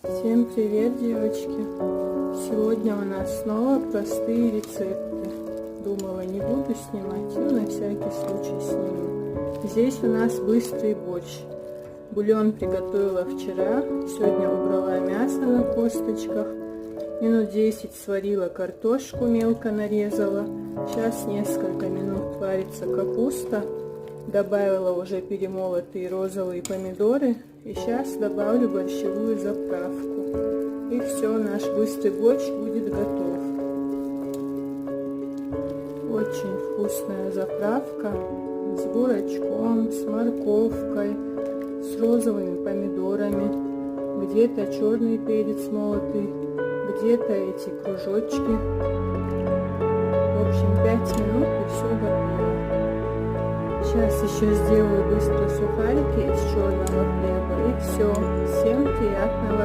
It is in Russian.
Всем привет, девочки! Сегодня у нас снова простые рецепты. Думала, не буду снимать, но на всякий случай сниму. Здесь у нас быстрый борщ. Бульон приготовила вчера, сегодня убрала мясо на косточках. Минут 10 сварила картошку, мелко нарезала. Сейчас несколько минут варится капуста. Добавила уже перемолотые розовые помидоры. И сейчас добавлю борщевую заправку. И все, наш быстрый борщ будет готов. Очень вкусная заправка с бурачком, с морковкой, с розовыми помидорами. Где-то черный перец молотый, где-то эти кружочки. В общем, 5 минут и все готово. Сейчас еще сделаю быстро сухарики из черного хлеба. И все. Всем приятного